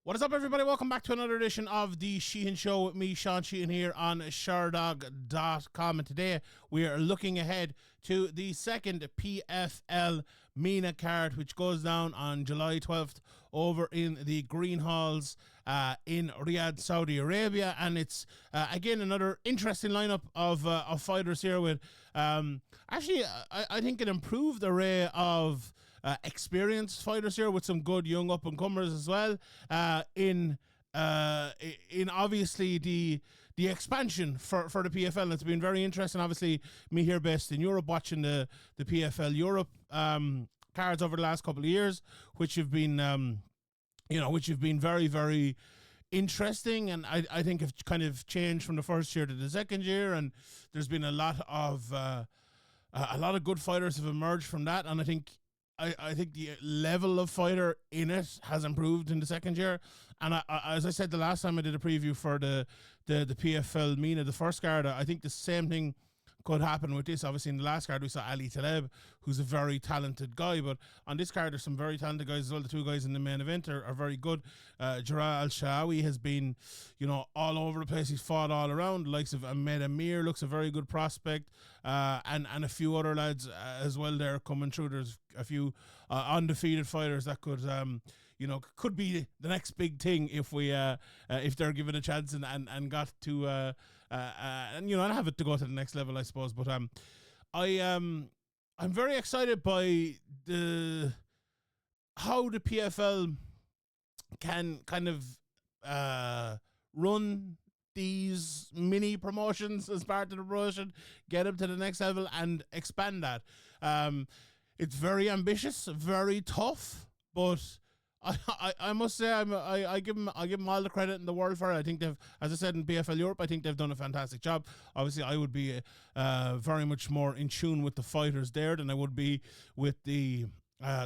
What is up, everybody? Welcome back to another edition of the Sheehan Show with me, Sean Sheehan, here on Sherdog.com. And today we are looking ahead to the second PFL MENA card, which goes down on July 12th over in the Green Halls in Riyadh, Saudi Arabia. And it's, again, another interesting lineup of fighters here with, I think, an improved array of experienced fighters here with some good young up-and-comers as well. In obviously the expansion for the PFL. It's been very interesting. Obviously, me here based in Europe, watching the PFL Europe cards over the last couple of years, which have been very, very interesting, and I think have kind of changed from the first year to the second year, and there's been a lot of good fighters have emerged from that, and I think the level of fighter in it has improved in the second year. And as I said the last time I did a preview for the PFL MENA, the first card, I think the same thing could happen with this. Obviously, in the last card, we saw Ali Taleb, who's a very talented guy. But on this card, there's some very talented guys as well. The two guys in the main event are very good. Al-Shawi has been, all over the place. He's fought all around. The likes of Aamir looks a very good prospect. And a few other lads as well there coming through. There's a few undefeated fighters that could be the next big thing if they're given a chance and got to and have it to go to the next level, I suppose. But I'm very excited by how the PFL can kind of run these mini promotions as part of the promotion, get them to the next level and expand that. It's very ambitious, very tough, but I must say I give them all the credit in the world for it. I think they've, as I said in PFL Europe, I think they've done a fantastic job. Obviously, I would be very much more in tune with the fighters there than I would be with the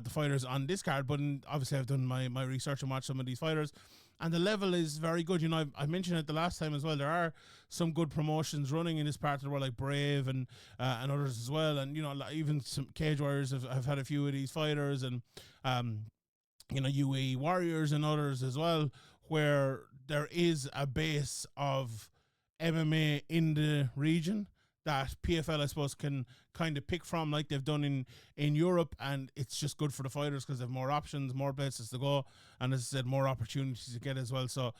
fighters on this card. But obviously, I've done my research and watched some of these fighters, and the level is very good. I mentioned it the last time as well. There are some good promotions running in this part of the world, like Brave and others as well. And even some Cage Warriors have had a few of these fighters, and UAE Warriors and others as well, where there is a base of MMA in the region that PFL, I suppose, can kind of pick from, like they've done in Europe, and it's just good for the fighters because they have more options, more places to go, and as I said, more opportunities to get as well. So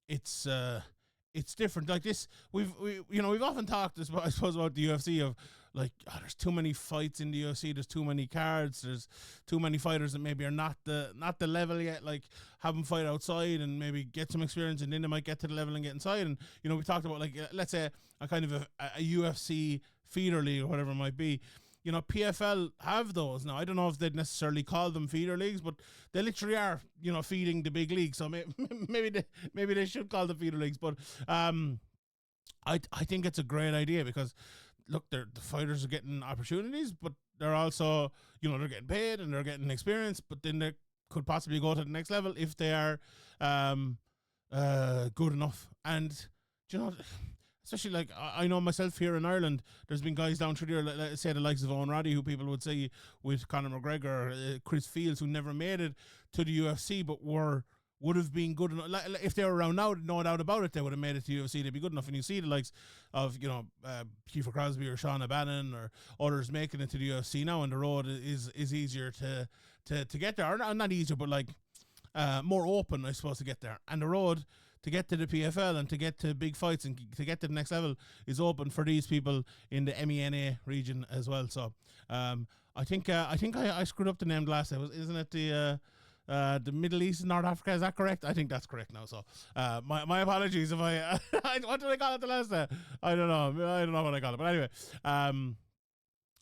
it's different. Like this, we've often talked, I suppose, about the UFC of like, there's too many fights in the UFC, there's too many cards, there's too many fighters that maybe are not the level yet. Like, have them fight outside and maybe get some experience, and then they might get to the level and get inside. And we talked about, like, let's say a kind of a UFC feeder league or whatever it might be. PFL have those now. I don't know if they'd necessarily call them feeder leagues, but they literally are, feeding the big leagues. So maybe they should call them feeder leagues. But I think it's a great idea because, look, the fighters are getting opportunities, but they're also, they're getting paid and they're getting experience, but then they could possibly go to the next level if they are good enough. And, especially, like, I know myself here in Ireland, there's been guys down through there, let's say the likes of Owen Roddy, who people would say with Conor McGregor, Chris Fields, who never made it to the UFC, but would have been good enough. Like, if they were around now, no doubt about it, they would have made it to the UFC. They'd be good enough. And you see the likes of, Kiefer Crosby or Sean O'Bannon or others making it to the UFC now, and the road is easier to get there. Or not easier, but like more open, I suppose, to get there. And the road to get to the PFL and to get to big fights and to get to the next level is open for these people in the MENA region as well. So I think I screwed up the name last time. Isn't it the Middle East and North Africa? Is that correct? I think that's correct now. So my apologies if I what did I call it the last time? I don't know what I call it. But anyway,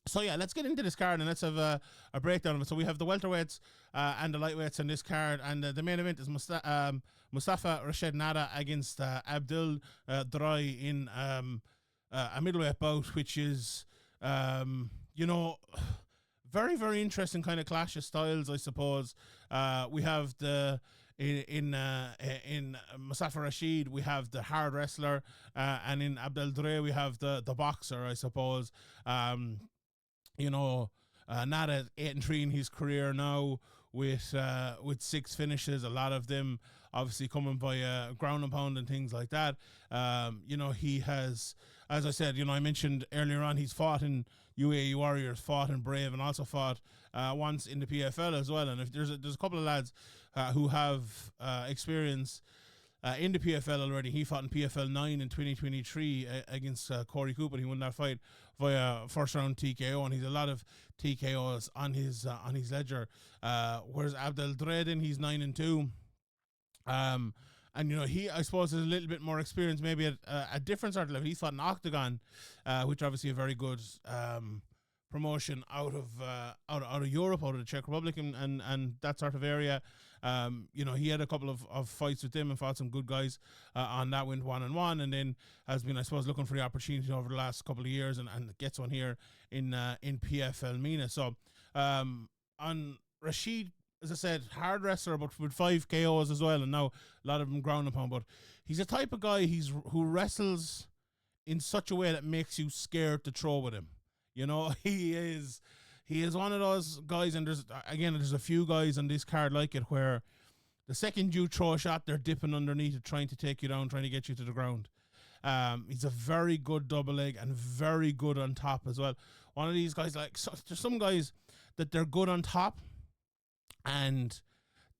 so yeah, let's get into this card and let's have a breakdown of it. So we have the welterweights and the lightweights in this card, and the main event is Mustafa Rashid Nada against Abdul Drai in a middleweight bout, which is very, very interesting kind of clash of styles, I suppose. We have in Mustafa Rashid, we have the hard wrestler, and in Abdul Drai we have the boxer, I suppose. Nada 8-3 in his career now, with 6 finishes. A lot of them obviously coming by ground and pound and things like that. He has, as I said, I mentioned earlier on, he's fought in UAE Warriors, fought in Brave, and also fought once in the PFL as well. And if there's a couple of lads who have experience in the PFL already. He fought in PFL 9 in 2023 against Corey Cooper. He won that fight via first round TKO, and he's a lot of TKOs on his ledger. Whereas Abdel Dredin, he's 9-2. And he, I suppose, has a little bit more experience, maybe at a different sort of level. He's fought in Octagon, which obviously a very good promotion out of Europe, out of the Czech Republic, and that sort of area. He had a couple of fights with them and fought some good guys on that, went 1-1, and then has been, I suppose, looking for the opportunity over the last couple of years and gets one here in PFL MENA. So on Rashid, as I said, hard wrestler, but with 5 KOs as well, and now a lot of them ground and pound. But he's a type of guy who wrestles in such a way that makes you scared to throw with him. He is one of those guys, and there's a few guys on this card like it, where the second you throw a shot, they're dipping underneath it, trying to take you down, trying to get you to the ground. He's a very good double leg and very good on top as well. One of these guys, there's some guys that they're good on top, and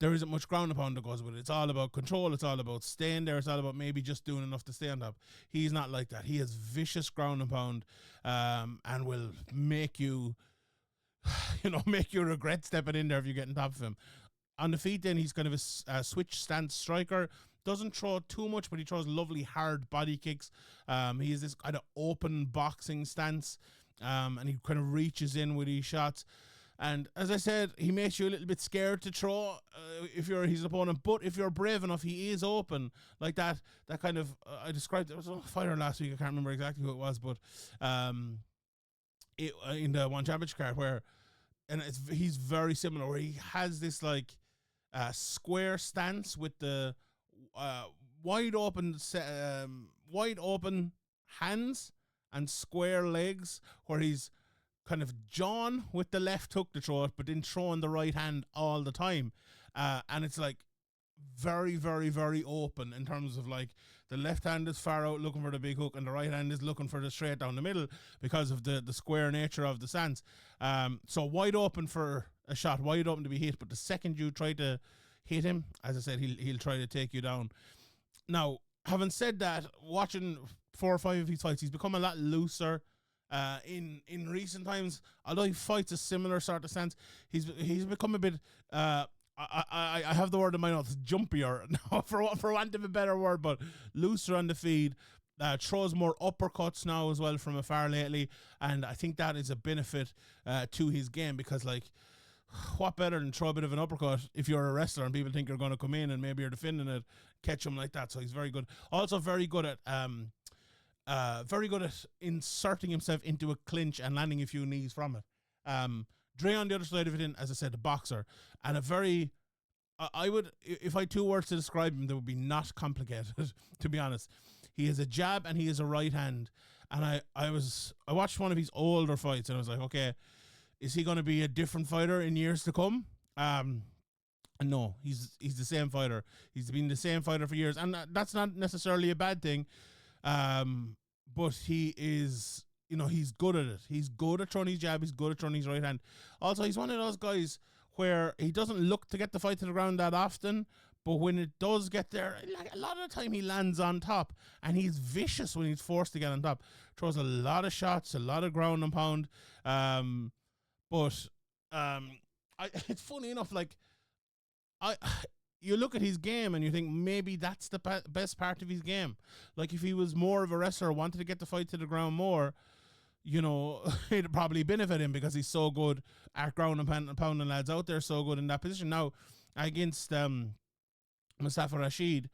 there isn't much ground and pound that goes with it. It's all about control. It's all about staying there. It's all about maybe just doing enough to stay on top. He's not like that. He has vicious ground and pound, and will make you, make you regret stepping in there if you get on top of him. On the feet, then, he's kind of a switch stance striker. Doesn't throw too much, but he throws lovely hard body kicks. He has this kind of open boxing stance, and he kind of reaches in with these shots. And as I said, he makes you a little bit scared to throw if you're his opponent. But if you're brave enough, he is open like that. That kind of I described. There was a fighter last week. I can't remember exactly who it was, but in the One Championship card he's very similar. Where he has this square stance with the wide open hands and square legs, where he's kind of drawn with the left hook to throw it, but then throwing the right hand all the time. And it's very, very, very open in terms of the left hand is far out looking for the big hook, and the right hand is looking for the straight down the middle because of the square nature of the stance. So wide open for a shot, wide open to be hit, but the second you try to hit him, as I said, he'll try to take you down. Now, having said that, watching 4 or 5 of his fights, he's become a lot looser. In recent times, although he fights a similar sort of stance, he's become a bit I have the word in my mouth, jumpier now, for want of a better word, but looser on the feed. Throws more uppercuts now as well from afar lately, and I think that is a benefit to his game, because what better than throw a bit of an uppercut if you're a wrestler and people think you're going to come in and maybe you're defending it, catch him like that. So he's very good. Also very good at inserting himself into a clinch and landing a few knees from it. Dre on the other side of it, as I said, a boxer, and a very, I would, if I had 2 words to describe him, they would be not complicated, to be honest. He has a jab and he has a right hand, and I watched one of his older fights, and I was like, okay, is he going to be a different fighter in years to come? No, he's the same fighter. He's been the same fighter for years, and that's not necessarily a bad thing. But he is, he's good at it. He's good at throwing his jab. He's good at throwing his right hand. Also, he's one of those guys where he doesn't look to get the fight to the ground that often, but when it does get there, a lot of the time he lands on top, and he's vicious when he's forced to get on top. Throws a lot of shots, a lot of ground and pound. It's funny enough, you look at his game and you think maybe that's the best part of his game. If he was more of a wrestler, wanted to get the fight to the ground more, it'd probably benefit him, because he's so good at ground and pounding lads out there, so good in that position. Now, against Mustafa Rashid,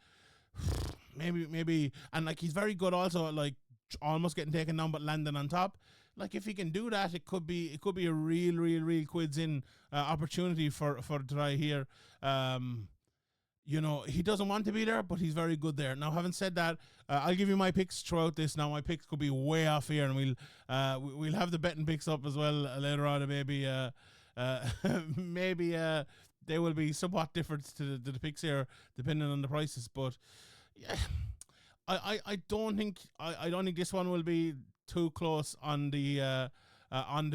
maybe, and he's very good also at almost getting taken down but landing on top. If he can do that, it could be a real quids in opportunity for Dry here. He doesn't want to be there, but he's very good there. Now, having said that, I'll give you my picks throughout this. Now, my picks could be way off here, and we'll have the betting picks up as well later on, and maybe they will be somewhat different to the picks here, depending on the prices. But yeah, I don't think I don't think this one will be too close on the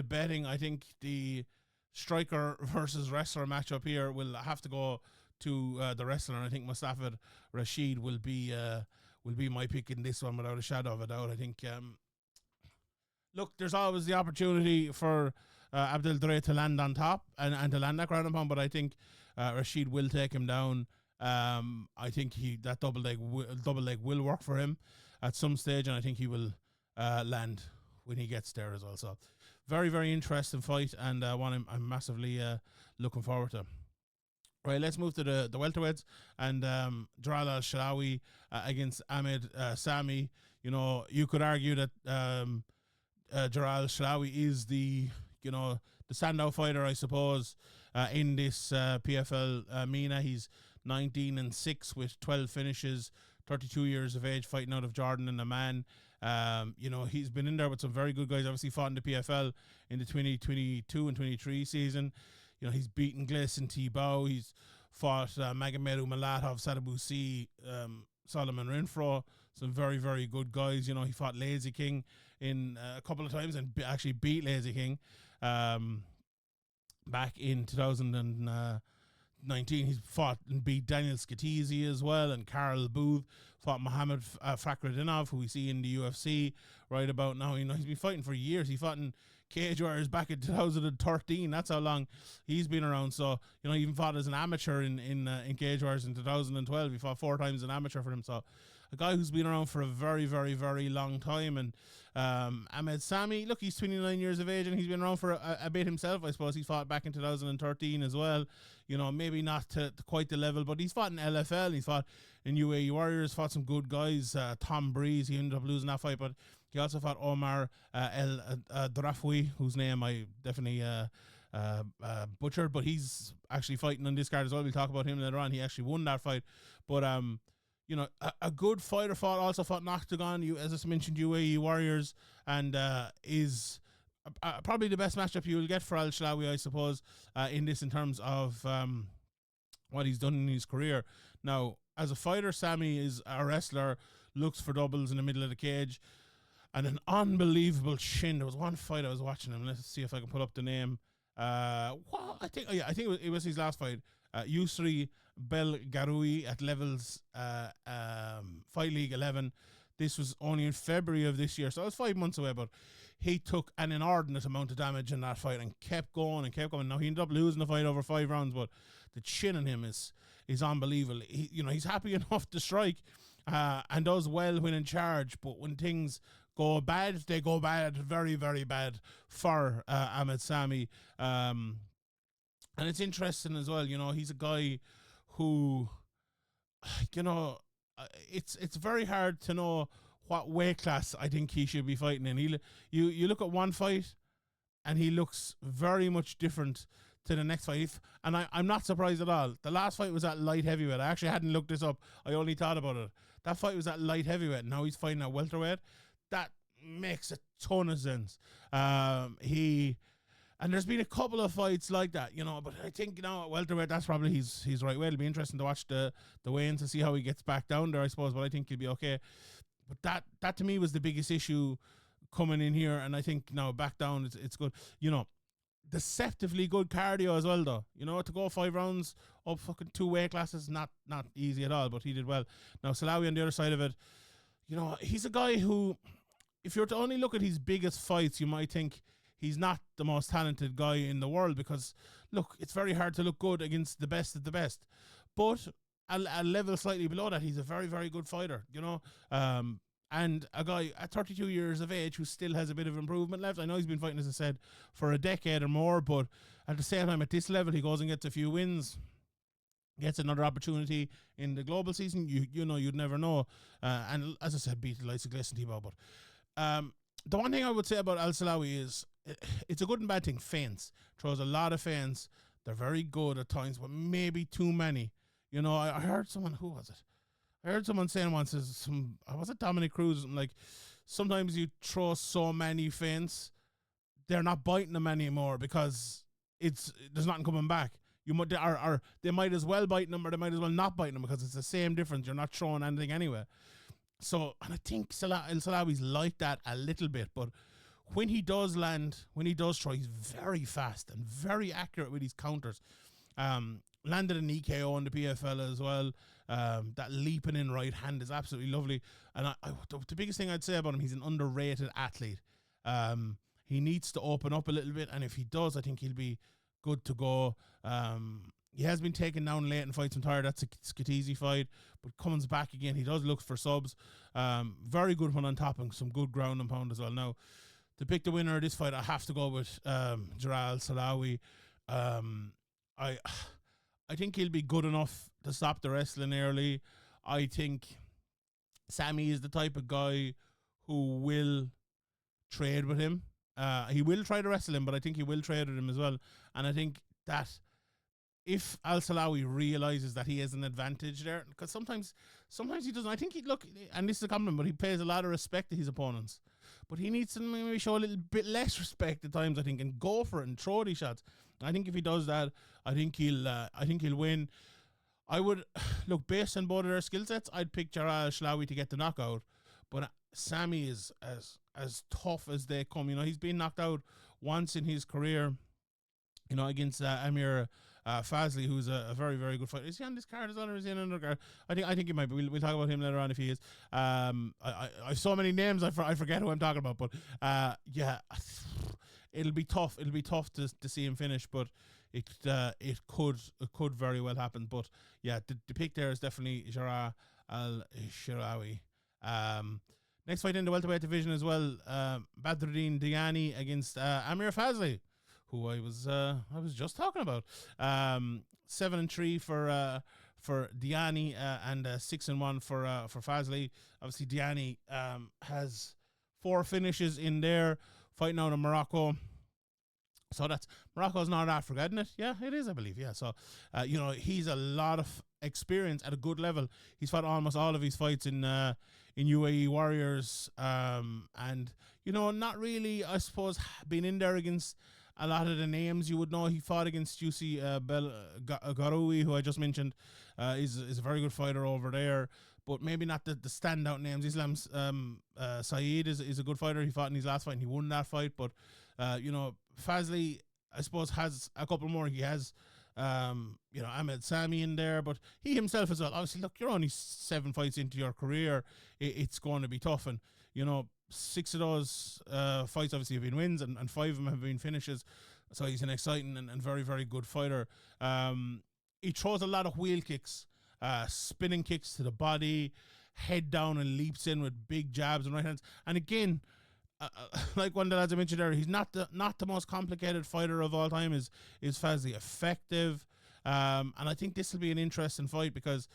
betting. I think the striker versus wrestler matchup here will have to go to the wrestler. And I think Mustafa Rashid will be my pick in this one without a shadow of a doubt. I think. Look, there's always the opportunity for Abdel Dre to land on top and to land that ground and pound, but I think Rashid will take him down. I think that double leg will work for him at some stage, and I think he will land when he gets there as well. So, very, very interesting fight, and one I'm massively looking forward to. Right, let's move to the welterweights, and Jalal Al-Shawi against Ahmed Sami. You know, you could argue that Jalal Al-Shawi is the standout fighter, I suppose, in this PFL MENA. He's 19-6 with 12 finishes, 32 years of age, fighting out of Jordan and Amman. He's been in there with some very good guys. Obviously fought in the PFL in the 2022 and 23 season. You know, he's beaten Gleison Tebow. He's fought Magomed Umalatov, Sadabusi, Solomon Renfro, some very, very good guys. You know, he fought Lazy King in a couple of times and actually beat Lazy King back in 2019. He's fought and beat Daniel Scatizzi as well, and Karl Booth, fought Mohammed Fakhretdinov, who we see in the UFC right about now. You know, he's been fighting for years. He fought in Cage Warriors back in 2013. That's how long he's been around. So, you know, he even fought as an amateur in Cage Warriors in 2012. He fought 4 times as an amateur for him. So, a guy who's been around for a very, very, very long time. And Ahmed Sami, look, he's 29 years of age and he's been around for a bit himself, I suppose. He fought back in 2013 as well. You know, maybe not to quite the level, but he's fought in LFL. He's fought in UAE Warriors, fought some good guys. Tom Breeze, he ended up losing that fight, but he also fought Omar El Drafwi, whose name I definitely butchered, but he's actually fighting on this card as well. We'll talk about him later on. He actually won that fight. But you know, a good fighter also fought in Octagon, as I mentioned, UAE Warriors, and is probably the best matchup you will get for Al-Shawi, I suppose, in this, in terms of what he's done in his career. Now, as a fighter, Sami is a wrestler, looks for doubles in the middle of the cage, and an unbelievable chin. There was one fight I was watching him. Let's see if I can pull up the name. I think it was his last fight. Yusri Belgaroui at levels Fight League 11. This was only in February of this year, so it was 5 months away, but he took an inordinate amount of damage in that fight and kept going and kept going. Now, he ended up losing the fight over 5 rounds, but the chin on him is unbelievable. He's happy enough to strike and does well when in charge, but when things go bad, they go bad, very, very bad for Ahmed Sami. And it's interesting as well, you know, he's a guy who, you know, it's very hard to know what weight class I think he should be fighting in. You look at one fight and he looks very much different to the next fight, and I'm not surprised at all. The last fight was at light heavyweight. I actually hadn't looked this up. I only thought about it. That fight was at light heavyweight, and now he's fighting at welterweight. That makes a ton of sense. And there's been a couple of fights like that, you know, but I think, you know, at welterweight, that's probably his right way. It'll be interesting to watch the weigh-in to see how he gets back down there, I suppose, but I think he'll be okay. But that to me was the biggest issue coming in here, and I think now back down, it's good. You know, deceptively good cardio as well, though. You know, to go 5 rounds up fucking 2 weight classes, not easy at all, but he did well. Now, Salawi on the other side of it, you know, he's a guy who, if you're to only look at his biggest fights, you might think he's not the most talented guy in the world, because, look, it's very hard to look good against the best of the best. But a level slightly below that, he's a very, very good fighter, you know. And a guy at 32 years of age who still has a bit of improvement left. I know he's been fighting, as I said, for a decade or more, but at the same time, at this level, he goes and gets a few wins, gets another opportunity in the global season. You know, you'd never know. And as I said, beat the likes of Gleison Tebow. But the one thing I would say about Al-Shawi is it's a good and bad thing. Feints. Throws a lot of feints. They're very good at times, but maybe too many. You know, I heard someone, who was it? I heard someone saying once, was it Dominic Cruz? Like, sometimes you throw so many feints, they're not biting them anymore because there's nothing coming back. You might or they might as well bite him, or they might as well not bite him, because it's the same difference. You're not throwing anything anyway. So, and I think El Salawi's like that a little bit, but when he does land, when he does throw, he's very fast and very accurate with his counters. Landed an EKO on the PFL as well. That leaping in right hand is absolutely lovely. And the biggest thing I'd say about him, he's an underrated athlete. He needs to open up a little bit, and if he does, I think he'll be good to go. He has been taken down late in fights. I'm tired. That's a Skitisi fight, but comes back again. He does look for subs. Very good one on top, and some good ground and pound as well. Now, to pick the winner of this fight, I have to go with Jalal Salawi. I think he'll be good enough to stop the wrestling early. I think Sami is the type of guy who will trade with him. He will try to wrestle him, but I think he will trade with him as well. And I think that if Al-Salawi realizes that he has an advantage there, because sometimes he doesn't. I think he look, and this is a compliment, but he pays a lot of respect to his opponents. But he needs to maybe show a little bit less respect at times, I think, and go for it and throw these shots. I think if he does that, I think he'll win. I would look, based on both of their skill sets, I'd pick Jalal Salawi to get the knockout. But Sami is as tough as they come. You know, he's been knocked out once in his career, you know, against Aamir Fazley, who's a very, very good fighter. Is he on this card as well, or is he on Undercard? I think he might be. We'll talk about him later on if he is. I have so many names, I forget who I'm talking about. But yeah, it'll be tough. It'll be tough to see him finish, but it could very well happen. But yeah, the pick there is definitely Jalal Al-Shawi. Next fight in the welterweight division as well, Badruddin Diani against Aamir Fazley, who I was just talking about. 7-3 for Diani, and 6-1 for Fazley. Obviously, Diani has 4 finishes in there, fighting out of Morocco. So that's Morocco's not Africa, isn't it? Yeah, it is, I believe. Yeah, so you know, he's a lot of experience at a good level. He's fought almost all of his fights in UAE Warriors, and you know, not really, I suppose, been in there against a lot of the names you would know. He fought against Juicy Garoui, who I just mentioned, is a very good fighter over there, but maybe not the standout names. Islam Saeed is a good fighter. He fought in his last fight and he won that fight, but you know, Fazley, I suppose, has a couple more. He has you know, Ahmed Sami in there, but he himself as well. Obviously, look, you're only 7 fights into your career. It's going to be tough, and you know, 6 of those fights obviously have been wins, and 5 of them have been finishes. So he's an exciting and very, very good fighter. He throws a lot of wheel kicks, spinning kicks to the body, head down, and leaps in with big jabs and right hands. And again, like one of the lads I mentioned there, he's not the most complicated fighter of all time. Is Fazley effective? And I think this will be an interesting fight because,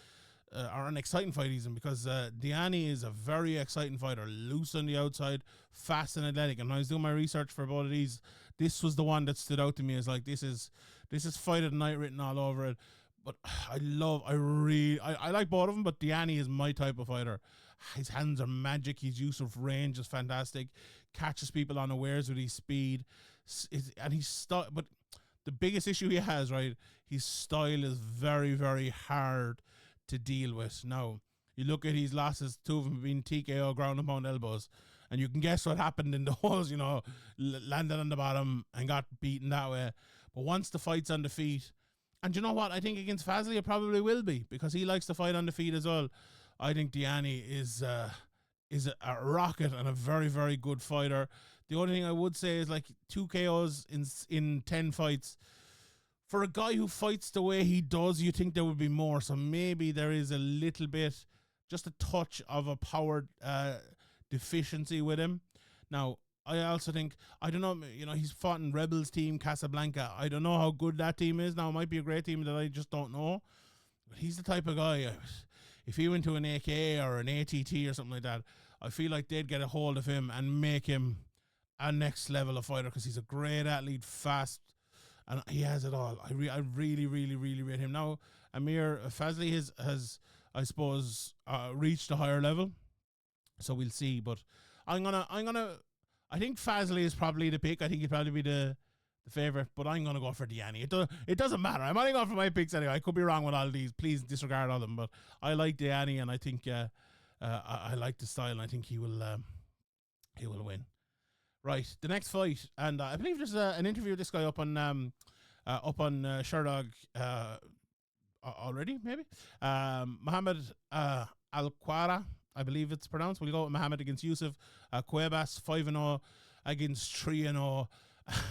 or an exciting fight even, because Diani is a very exciting fighter, loose on the outside, fast and athletic. And when I was doing my research for both of these, this was the one that stood out to me as like, this is fight of the night written all over it. But I like both of them, but Diani is my type of fighter. His hands are magic. His use of range is fantastic. Catches people unawares with his speed. And but the biggest issue he has, right, his style is very, very hard to deal with. Now, you look at his losses, 2 of them have been TKO, ground and pound elbows. And you can guess what happened in those, you know, landed on the bottom and got beaten that way. But once the fight's on the feet, and you know what, I think against Fazley it probably will be, because he likes to fight on the feet as well. I think Diani is a rocket and a very, very good fighter. The only thing I would say is, like, 2 KOs in 10 fights. For a guy who fights the way he does, you think there would be more. So maybe there is a little bit, just a touch of a power deficiency with him. Now, I also think, I don't know, you know, he's fought in Rebels team, Casablanca. I don't know how good that team is. Now, it might be a great team that I just don't know. But he's the type of guy, if he went to an AK or an ATT or something like that, I feel like they'd get a hold of him and make him a next level of fighter, because he's a great athlete, fast, and he has it all. I really, really, really rate him. Now, Aamir Fazley has I suppose, reached a higher level, so we'll see. But I think Fazley is probably the pick. I think he'd probably be the the favourite, but I'm going to go for Diani. It doesn't matter. I'm only going for my picks anyway. I could be wrong with all these. Please disregard all of them. But I like Diani, and I think I like the style, and I think he will win. Right, the next fight, and I believe there's an interview with this guy up on Sherdog already, maybe. Mohammed Al-Quar, I believe it's pronounced. We'll go with Mohammed against Yusuf Cuevas, 5-0 against 3-0.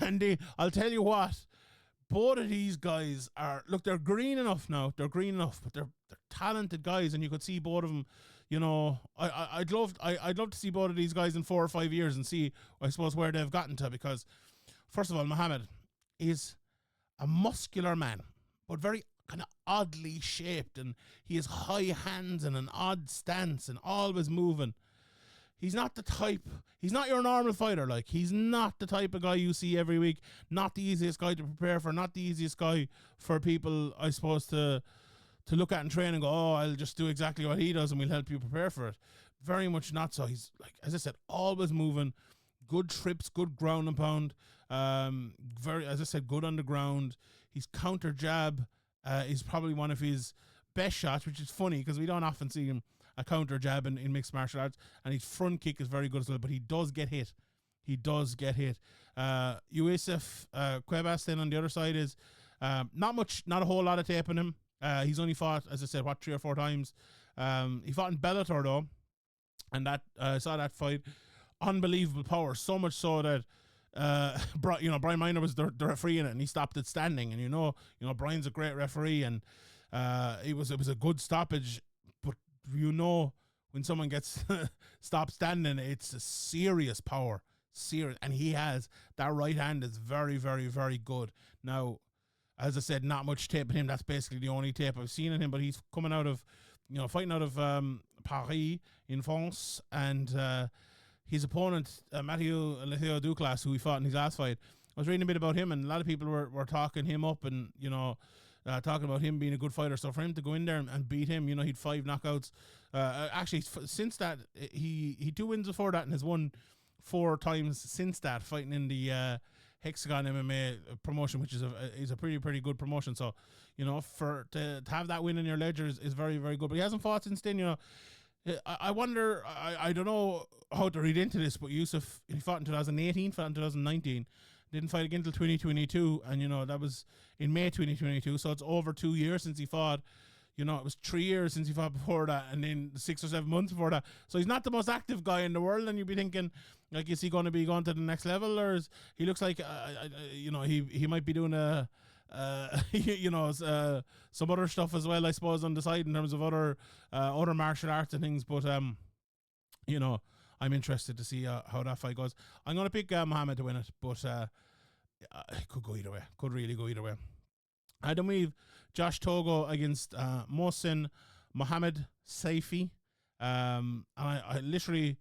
And I'll tell you what, both of these guys they're green enough now. They're green enough, but they're talented guys, and you could see both of them. You know, I'd love to see both of these guys in 4 or 5 years and see, I suppose, where they've gotten to. Because, first of all, Mohammed is a muscular man, but very kind of oddly shaped, and he has high hands and an odd stance and always moving. He's not your normal fighter. Like, he's not the type of guy you see every week. Not the easiest guy to prepare for. Not the easiest guy for people, I suppose, to look at and train and go, oh, I'll just do exactly what he does and we'll help you prepare for it. Very much not so. He's, like, as I said, always moving. Good trips, good ground and pound. As I said, good on the ground. His counter jab is probably one of his best shots, which is funny because we don't often see him a counter jab in mixed martial arts, and his front kick is very good as well, but he does get hit. Yusuf Cuevas then on the other side is not a whole lot of tape on him. He's only fought, as I said, 3 or 4 times. He fought in Bellator though, and that I saw that fight. Unbelievable power, so much so that Brian Miner was the referee in it, and he stopped it standing. And you know Brian's a great referee, and it was a good stoppage. But when someone gets stopped standing, it's a serious power, and he has that right hand is very, very, very good. Now, as I said, not much tape on him. That's basically the only tape I've seen on him. But he's coming out of, fighting out of Paris in France, and his opponent, Mathieu Duclas, who he fought in his last fight. I was reading a bit about him, and a lot of people were talking him up, and talking about him being a good fighter. So for him to go in there and beat him, he'd 5 knockouts. Actually, since that, he 2 wins before that, and has won 4 times since that, fighting in the Hexagon MMA promotion, which is a pretty good promotion. So to have that win in your ledger is very, very good. But he hasn't fought since then. I wonder, I don't know how to read into this, but Yusuf, he fought in 2018, fought in 2019, didn't fight again until 2022, and that was in May 2022, so it's over 2 years since he fought. It was 3 years since he fought before that, and then 6 or 7 months before that. So he's not the most active guy in the world, and you'd be thinking, like, is he going to be going to the next level, or he looks like, he might be doing some other stuff as well, I suppose, on the side in terms of other martial arts and things. But I'm interested to see how that fight goes. I'm going to pick Mohammed to win it, but it could go either way. Could really go either way. Then we've Josh Togo against Mohsen Mohammed Safi. And I literally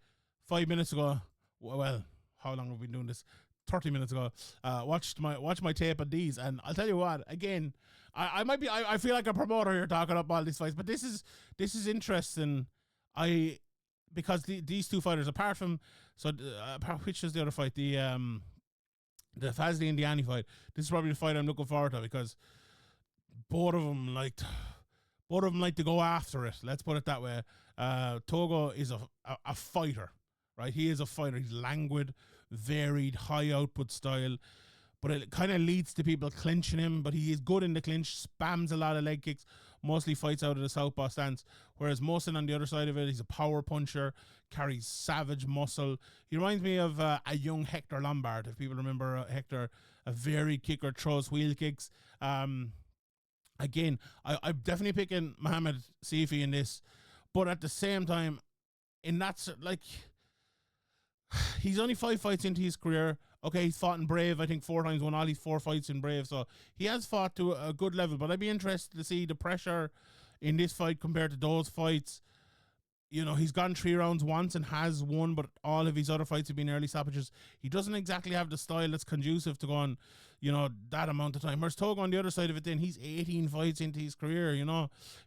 5 minutes ago, well, how long have we been doing this? 30 minutes ago, watched my tape of these, and I'll tell you what, again, I feel like a promoter here talking up all these fights, but this is interesting. Because these 2 fighters, apart from which is the other fight, the Fazley and Diani fight, this is probably the fight I'm looking forward to, because both of them like to go after it. Let's put it that way. Togo is a fighter, right? He is a fighter. He's languid, varied, high output style, but it kind of leads to people clinching him. But he is good in the clinch, spams a lot of leg kicks, mostly fights out of the southpaw stance. Whereas Mohsen on the other side of it, he's a power puncher, carries savage muscle. He reminds me of a young Hector Lombard, if people remember Hector, a very kicker, throws wheel kicks. Again, I'm definitely picking Mohammed Safi in this, but at the same time, in that, like, he's only 5 fights into his career. Okay, he's fought in Brave, I think 4 times, won all his 4 fights in Brave, so he has fought to a good level. But I'd be interested to see the pressure in this fight compared to those fights. He's gone 3 rounds once and has won, but all of his other fights have been early stoppages. He doesn't exactly have the style that's conducive to go on, that amount of time. Whereas Togo on the other side of it, then he's 18 fights into his career.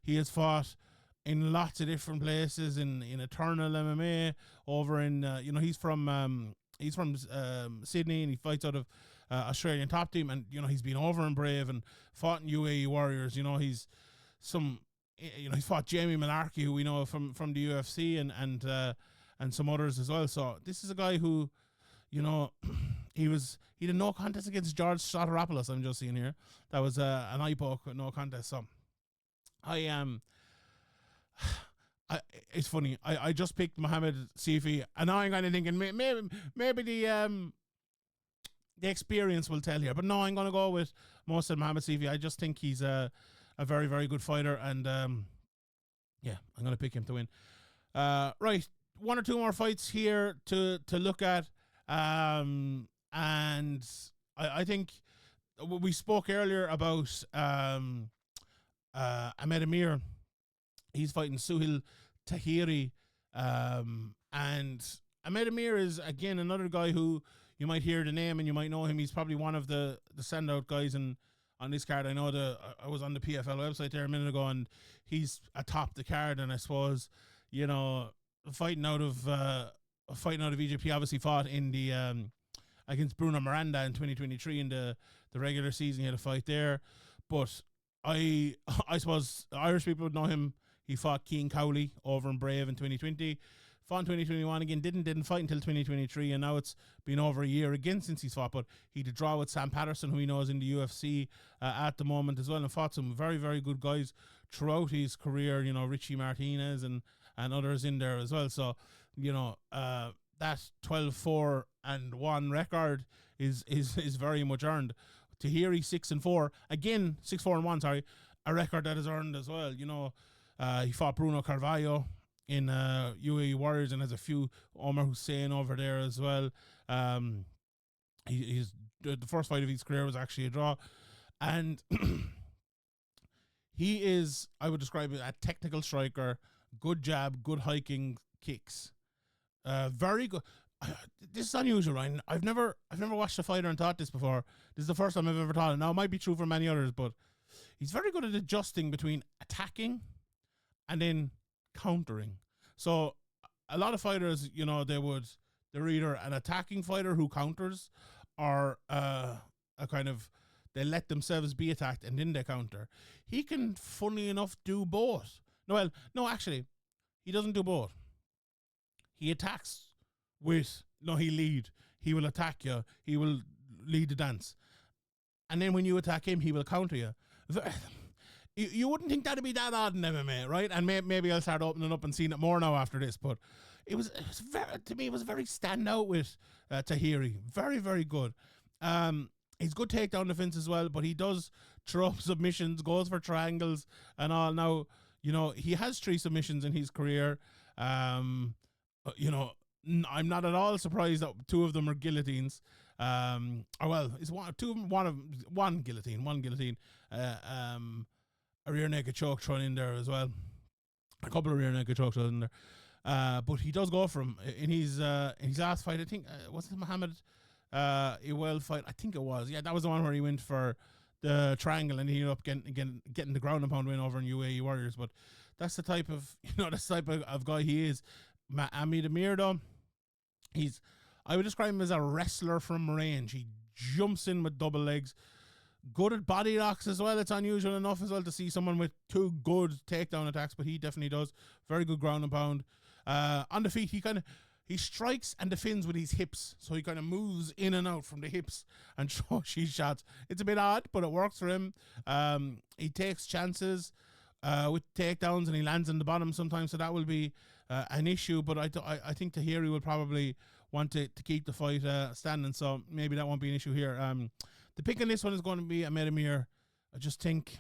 He has fought in lots of different places, in Eternal MMA, over in he's from Sydney, and he fights out of Australian top team, and he's been over in Brave and fought in UAE Warriors. He's he's fought Jamie Malarkey, who we know from the UFC, and some others as well. So this is a guy who, he did no contest against George Soteropoulos. I'm just seeing here that was an eye poke, no contest. So it's funny. I just picked Mohamed Safi, and now I'm kind of thinking maybe the experience will tell here, but no, I'm going to go with Mohsen Mohamed Safi. I just think he's a very, very good fighter, and I'm going to pick him to win. Right, one or two more fights here to look at, and I think we spoke earlier about Ahmed Aamir. He's fighting Suhail Tahiri, and Ahmed Aamir is again another guy who you might hear the name and you might know him. He's probably one of the standout guys on this card. I know I was on the PFL website there a minute ago, and he's atop the card. And I suppose fighting out of Egypt, he obviously fought in the against Bruno Miranda in 2023 in the regular season. He had a fight there, but I suppose Irish people would know him. He fought Keane Cowley over in Brave in 2020. Fought in 2021 again, didn't fight until 2023, and now it's been over a year again since he's fought. But he did draw with Sam Patterson, who he knows in the UFC at the moment as well, and fought some very, very good guys throughout his career. Richie Martinez and others in there as well. So that 12-4-1 record is very much earned. Tahiri 6-4, again 6-4-1. Sorry, a record that is earned as well. He fought Bruno Carvalho in UAE Warriors and has a few. Omar Hussein over there as well. He's the first fight of his career was actually a draw, and he is, I would describe it, a technical striker. Good jab, good hiking kicks. Very good. This is unusual, Ryan. I've never watched a fighter and thought this before. This is the first time I've ever thought it. Now it might be true for many others, but he's very good at adjusting between attacking and then countering. So a lot of fighters, they're either an attacking fighter who counters, or a kind of, they let themselves be attacked and then they counter. He can, funny enough, do both. No, actually, he doesn't do both. He attacks he lead. He will attack you. He will lead the dance. And then when you attack him, he will counter you. You wouldn't think that'd be that odd in MMA, right? And maybe I'll start opening up and seeing it more now after this. But it was very, to me, it was very standout with Tahiri. Very, very good. He's good takedown defense as well, but he does throw up submissions, goes for triangles and all. Now, he has 3 submissions in his career. I'm not at all surprised that 2 of them are guillotines. It's one guillotine. A rear naked choke thrown in there as well. A couple of rear naked chokes thrown in there. But he does go for him in his last fight. I think was it Mohamed Iwel fight? I think it was. Yeah, that was the one where he went for the triangle and he ended up getting the ground and pound win over in UAE Warriors. But that's the type of of guy he is. Ahmed Aamir, though, I would describe him as a wrestler from range. He jumps in with double legs. Good at body locks as well. It's unusual enough as well to see someone with 2 good takedown attacks, but he definitely does. Very good ground and pound. On the feet, he strikes and defends with his hips. So he kind of moves in and out from the hips and throws his shots. It's a bit odd, but it works for him. He takes chances with takedowns and he lands on the bottom sometimes, so that will be an issue. But I think Tahiri will probably want to keep the fight standing, so maybe that won't be an issue here. The pick on this one is going to be Ahmed Aamir. I just think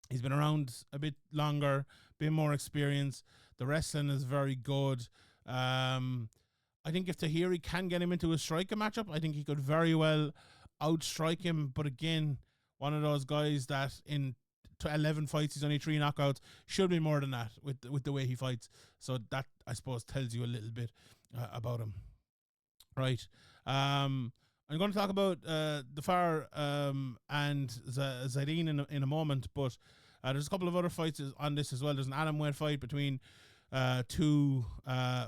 he's been around a bit longer, been more experienced. The wrestling is very good. I think if Tahiri can get him into a striker matchup, I think he could very well outstrike him. But again, one of those guys that in 11 fights, he's only 3 knockouts. Should be more than that with the way he fights. So that, I suppose, tells you a little bit about him. Right. I'm going to talk about the Far and Zaidine in a moment, but there's a couple of other fights on this as well. There's an atomweight fight between two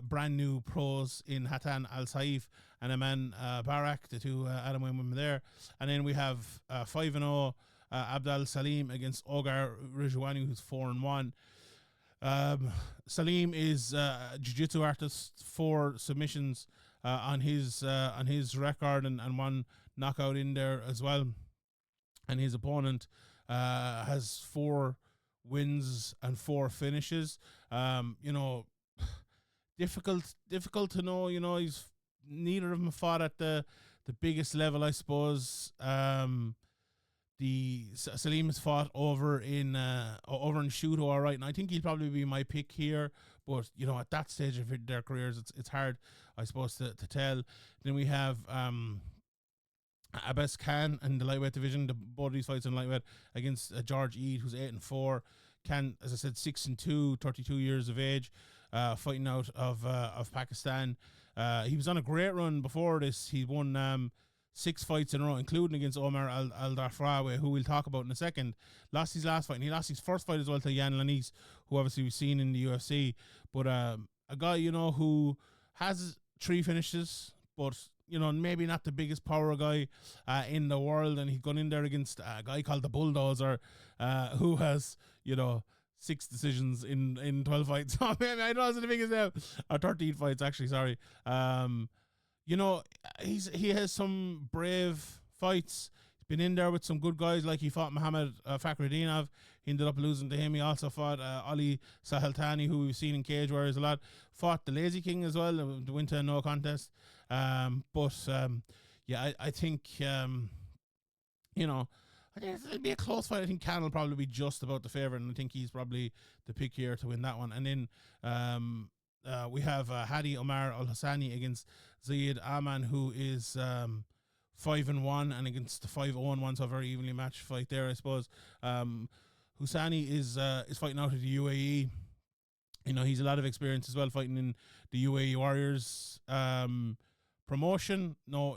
brand new pros in Hatan Al-Saif and Aman Barak, the two Adam women there. And then we have 5-0 Abdal Salim against Ogar Rijwani, who's 4-1. Salim is a jiu-jitsu artist, 4 submissions on his record, and 1 knockout in there as well. And his opponent has 4 wins and 4 finishes. Difficult to know. He's neither of them fought at the biggest level, I suppose. Salim has fought over in Shuto, all right, and I think he'll probably be my pick here. But at that stage of their careers, it's hard, I suppose, to tell. Then we have Abbas Khan in the lightweight division. Both of these fights in lightweight against George Eid, who's 8-4. Khan, as I said, 6-2, 32 years of age, fighting out of Pakistan. He was on a great run before this. He won 6 fights in a row, including against Omar Al-Dafrawi, who we'll talk about in a second. Lost his last fight, and he lost his first fight as well to Jan Lanis, who obviously we've seen in the UFC. But a guy, who has 3 finishes, but maybe not the biggest power guy in the world, and he's gone in there against a guy called the Bulldozer, who has 6 decisions in 12 fights. I know it's the biggest now, or 13 fights actually. Sorry. He has some brave fights. He's been in there with some good guys, like he fought Muhammad Fakhruddinov. He ended up losing to him. He also fought Ali Sahaltani, who we've seen in Cage Warriors a lot. Fought the Lazy King as well, the win to a no contest. I think it'll be a close fight. I think Khan will probably be just about the favourite, and I think he's probably the pick here to win that one. And then we have Hadi Omar Al-Hassani against Zayed Aman, who is 5-1, and against the 5-0-1, so a very evenly matched fight there, I suppose. Hassani is fighting out of the UAE. He's a lot of experience as well, fighting in the UAE Warriors promotion. No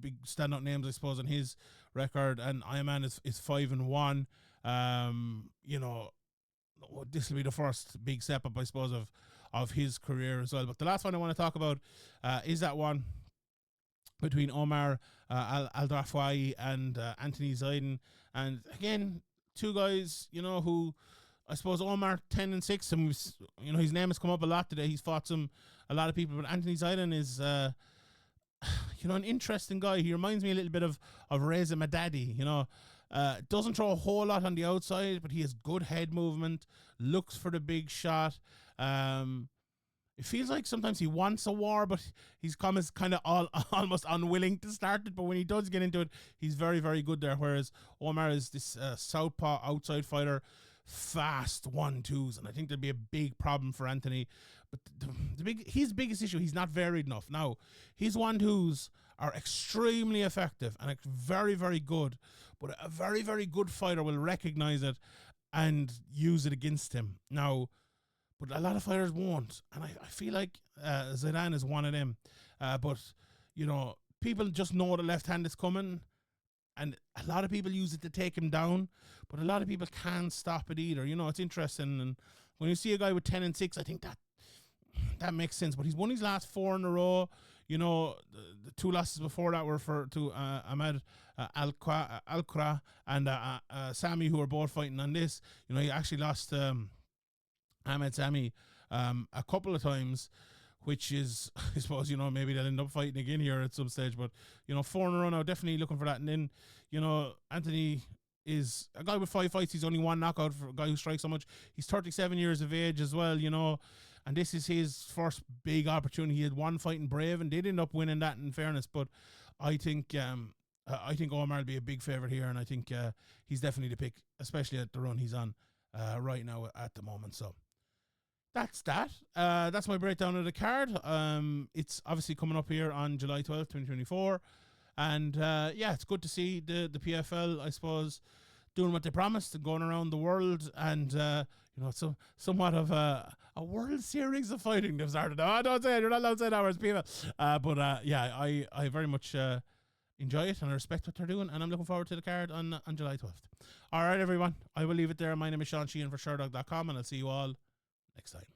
big standout names, I suppose, on his record. And Ayman is 5-1. This will be the first big step up, I suppose, of his career as well. But the last one I want to talk about is that one between Omar Al-Dafrawi and Anthony Zayden. And again, 2 guys, who I suppose Omar 10-6, and his name has come up a lot today. He's fought a lot of people, but Anthony Zayden is an interesting guy. He reminds me a little bit of Reza Madadi. Doesn't throw a whole lot on the outside, but he has good head movement, looks for the big shot. It feels like sometimes he wants a war, but he's kind of almost unwilling to start it. But when he does get into it, he's very, very good there. Whereas Omar is this southpaw outside fighter, fast 1-2s, and I think there'll be a big problem for Anthony. But his biggest issue, he's not varied enough. Now, his 1-2s are extremely effective and very, very good. But a very, very good fighter will recognize it and use it against him. Now, but a lot of fighters won't, and I feel like Zidane is one of them. But people just know the left hand is coming, and a lot of people use it to take him down. But a lot of people can't stop it either. It's interesting, and when you see a guy with 10-6, I think that makes sense. But he's won his last 4 in a row. The 2 losses before that were to Ahmed Al-Quar and Sami, who were both fighting on this. He actually lost Ahmed Sami a couple of times, which is, I suppose, maybe they'll end up fighting again here at some stage. But 4 in a row now, definitely looking for that. And then Anthony is a guy with 5 fights. He's only 1 knockout for a guy who strikes so much. He's 37 years of age as well, and this is his first big opportunity. He had 1 fight in Brave and did end up winning that, in fairness. But I think Omar will be a big favourite here, and I think he's definitely the pick, especially at the run he's on right now at the moment. So that's that. That's my breakdown of the card. It's obviously coming up here on July 12th, 2024. And it's good to see the PFL, I suppose, doing what they promised and going around the world. And, somewhat of a World Series of fighting they've started. Oh, don't say it. You're not allowed to say that words, people. I very much enjoy it, and I respect what they're doing. And I'm looking forward to the card on July 12th. All right, everyone. I will leave it there. My name is Sheehan for Sherdog.com, and I'll see you all next time.